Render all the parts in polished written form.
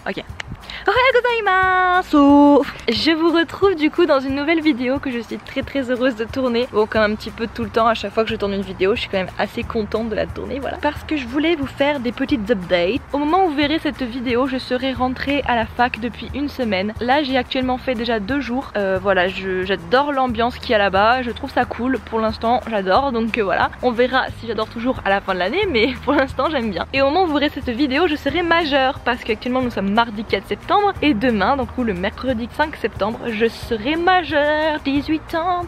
Ok. Ohayou gozaimasu. Je vous retrouve du coup dans une nouvelle vidéo que je suis très heureuse de tourner. Bon, comme un petit peu tout le temps, à chaque fois que je tourne une vidéo, je suis quand même assez contente de la tourner, voilà. Parce que je voulais vous faire des petites updates. Au moment où vous verrez cette vidéo, je serai rentrée à la fac depuis une semaine. Là, j'ai actuellement fait déjà 2 jours. Voilà, j'adore l'ambiance qu'il y a là-bas. Je trouve ça cool. Pour l'instant, j'adore. Donc voilà, on verra si j'adore toujours à la fin de l'année, mais pour l'instant, j'aime bien. Et au moment où vous verrez cette vidéo, je serai majeure parce qu'actuellement, nous sommes mardi 4 septembre. Et demain, donc le mercredi 5 septembre, je serai majeure. 18 ans.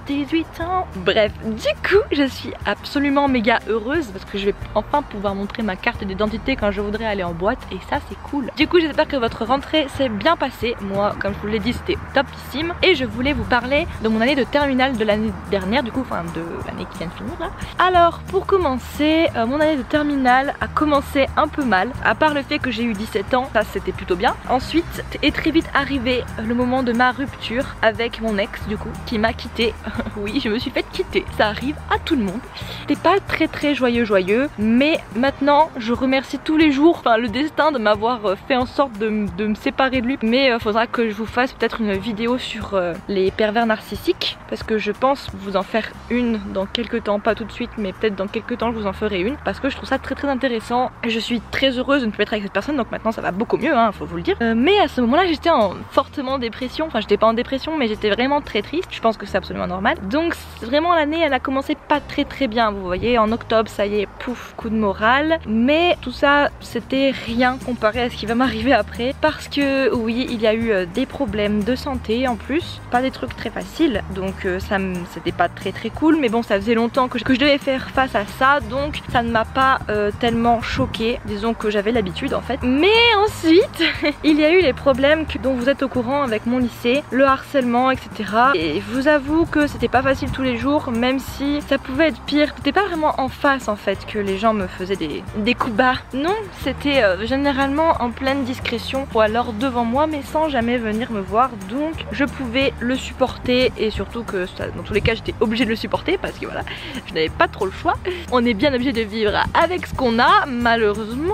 Bref, du coup, je suis absolument méga heureuse parce que je vais enfin pouvoir montrer ma carte d'identité quand je voudrais aller en boîte. Et ça, c'est cool. Du coup, j'espère que votre rentrée s'est bien passée. Moi, comme je vous l'ai dit, c'était topissime. Et je voulais vous parler de mon année de terminale de l'année dernière, du coup, enfin de l'année qui vient de finir là. Alors, pour commencer, mon année de terminale a commencé un peu mal. À part le fait que j'ai eu 17 ans, ça c'était plutôt bien. Ensuite, est très vite arrivé le moment de ma rupture avec mon ex du coup qui m'a quitté. Oui, je me suis fait quitter, ça arrive à tout le monde. C'était pas très joyeux, mais maintenant je remercie tous les jours le destin de m'avoir fait en sorte de me séparer de lui. Mais faudra que je vous fasse peut-être une vidéo sur les pervers narcissiques parce que je pense vous en faire une dans quelques temps, pas tout de suite mais peut-être dans quelques temps je vous en ferai une parce que je trouve ça très intéressant. Je suis très heureuse de ne plus être avec cette personne, donc maintenant ça va beaucoup mieux hein, faut vous le dire. Mais à ce moment-là j'étais en fortement dépression, enfin j'étais pas en dépression mais j'étais vraiment très triste, je pense que c'est absolument normal. Donc vraiment l'année elle a commencé pas très bien, vous voyez, en octobre ça y est, pouf, coup de morale. Mais tout ça c'était rien comparé à ce qui va m'arriver après parce que oui il y a eu des problèmes de santé en plus, pas des trucs très faciles, donc ça c'était pas très cool, mais bon ça faisait longtemps que je devais faire face à ça, donc ça ne m'a pas tellement choquée, disons que j'avais l'habitude en fait. Mais ensuite il y a eu les problèmes dont vous êtes au courant avec mon lycée, le harcèlement etc. Et je vous avoue que c'était pas facile tous les jours, même si ça pouvait être pire. C'était pas vraiment en face en fait que les gens me faisaient des coups bas. Non, c'était généralement en pleine discrétion ou alors devant moi mais sans jamais venir me voir, donc je pouvais le supporter et surtout que ça, dans tous les cas j'étais obligée de le supporter parce que voilà, je n'avais pas trop le choix. On est bien obligé de vivre avec ce qu'on a malheureusement.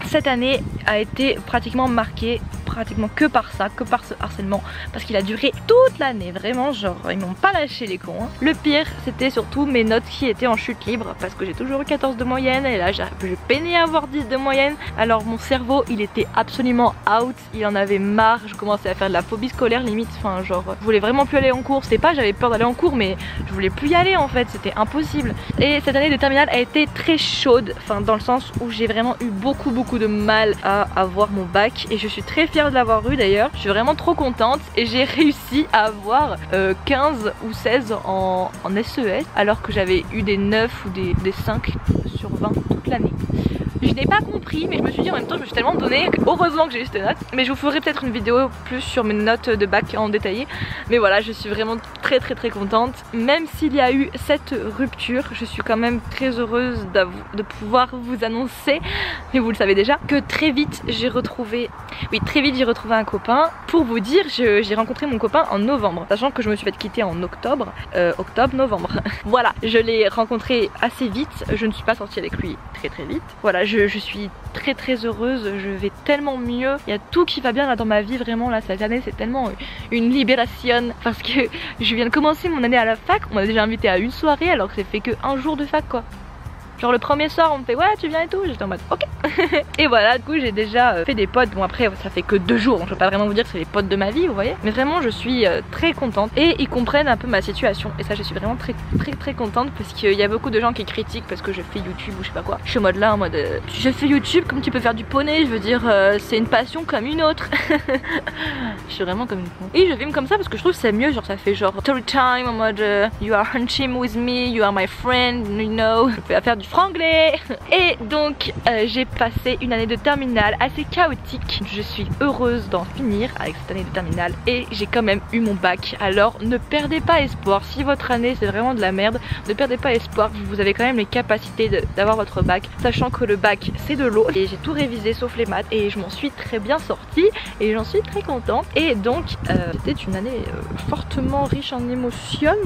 Cette année a été pratiquement marquée que par ça, que par ce harcèlement parce qu'il a duré toute l'année, vraiment genre ils m'ont pas lâché les cons hein. Le pire c'était surtout mes notes qui étaient en chute libre parce que j'ai toujours eu 14 de moyenne et là j'ai peiné à avoir 10 de moyenne. Alors mon cerveau il était absolument out, il en avait marre, je commençais à faire de la phobie scolaire limite, enfin genre je voulais vraiment plus aller en cours. C'était pas j'avais peur d'aller en cours mais je voulais plus y aller en fait, c'était impossible. Et cette année de terminale a été très chaude, enfin dans le sens où j'ai vraiment eu beaucoup de mal à avoir mon bac et je suis très fière de l'avoir eu d'ailleurs. Je suis vraiment trop contente et j'ai réussi à avoir 15 ou 16 en SES alors que j'avais eu des 9 ou des 5 sur 20 toute l'année. Je n'ai pas compris mais je me suis dit en même temps je me suis tellement donné que heureusement que j'ai eu cette note. Mais je vous ferai peut-être une vidéo plus sur mes notes de bac en détaillé. Mais voilà, je suis vraiment très contente. Même s'il y a eu cette rupture, je suis quand même très heureuse de pouvoir vous annoncer, mais vous le savez déjà, que très vite j'ai retrouvé un copain. Pour vous dire, j'ai rencontré mon copain en novembre, sachant que je me suis fait quitter en octobre, novembre. Voilà, je l'ai rencontré assez vite, je ne suis pas sortie avec lui très vite. Voilà, je suis très heureuse, je vais tellement mieux, il y a tout qui va bien là dans ma vie vraiment là cette année, c'est tellement une libération parce que je viens de commencer mon année à la fac, on m'a déjà invité à une soirée alors que c'est fait que un jour de fac quoi. Genre le premier soir on me fait ouais tu viens et tout, j'étais en mode ok. Et voilà, du coup j'ai déjà fait des potes, bon après ça fait que 2 jours donc je peux pas vraiment vous dire que c'est les potes de ma vie vous voyez. Mais vraiment je suis très contente et ils comprennent un peu ma situation et ça je suis vraiment très contente parce qu'il y a beaucoup de gens qui critiquent parce que je fais YouTube ou je sais pas quoi. Je suis en mode là en mode je fais YouTube comme tu peux faire du poney, je veux dire c'est une passion comme une autre. Je suis vraiment comme une con. Et je filme comme ça parce que je trouve que c'est mieux, genre ça fait genre story time en mode you are hunching with me, you are my friend, you know. Je peux faire du franglais. Et donc j'ai passé une année de terminale assez chaotique. Je suis heureuse d'en finir avec cette année de terminale et j'ai quand même eu mon bac. Alors ne perdez pas espoir, si votre année c'est vraiment de la merde, ne perdez pas espoir, vous avez quand même les capacités d'avoir votre bac, sachant que le bac c'est de l'eau et j'ai tout révisé sauf les maths et je m'en suis très bien sortie et j'en suis très contente. Et donc c'était une année fortement riche en émotions.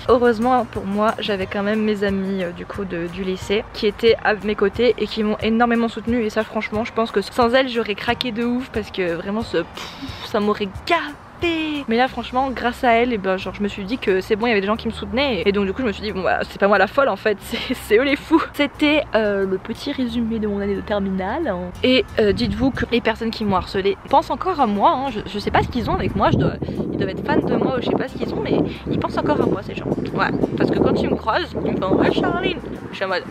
Heureusement pour moi j'avais quand même mes amis du coup du lycée préférées qui étaient à mes côtés et qui m'ont énormément soutenue. Et ça franchement je pense que sans elles j'aurais craqué de ouf parce que vraiment ça m'aurait gâté. Mais là franchement grâce à elle, et ben genre je me suis dit que c'est bon, il y avait des gens qui me soutenaient et donc du coup je me suis dit bon bah c'est pas moi la folle en fait, c'est eux les fous. C'était le petit résumé de mon année de terminale et dites-vous que les personnes qui m'ont harcelé pensent encore à moi hein. Je sais pas ce qu'ils ont avec moi, ils doivent être fans de moi ou je sais pas ce qu'ils ont, mais ils pensent encore à moi ces gens. Ouais, parce que quand ils me croisent ils me font ouais Charline, je suis en mode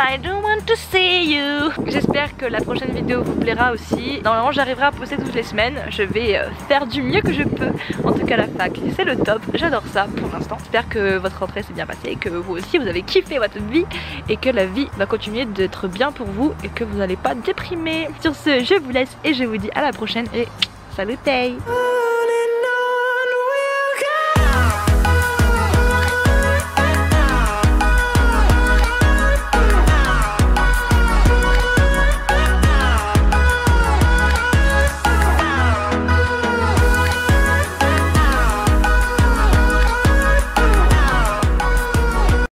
I don't want to see you. J'espère que la prochaine vidéo vous plaira aussi. Normalement j'arriverai à poster toutes les semaines. Je vais faire du mieux que je peux. En tout cas la fac c'est le top. J'adore ça pour l'instant. J'espère que votre rentrée s'est bien passée, que vous aussi vous avez kiffé votre vie et que la vie va continuer d'être bien pour vous et que vous n'allez pas déprimer. Sur ce je vous laisse et je vous dis à la prochaine et salut.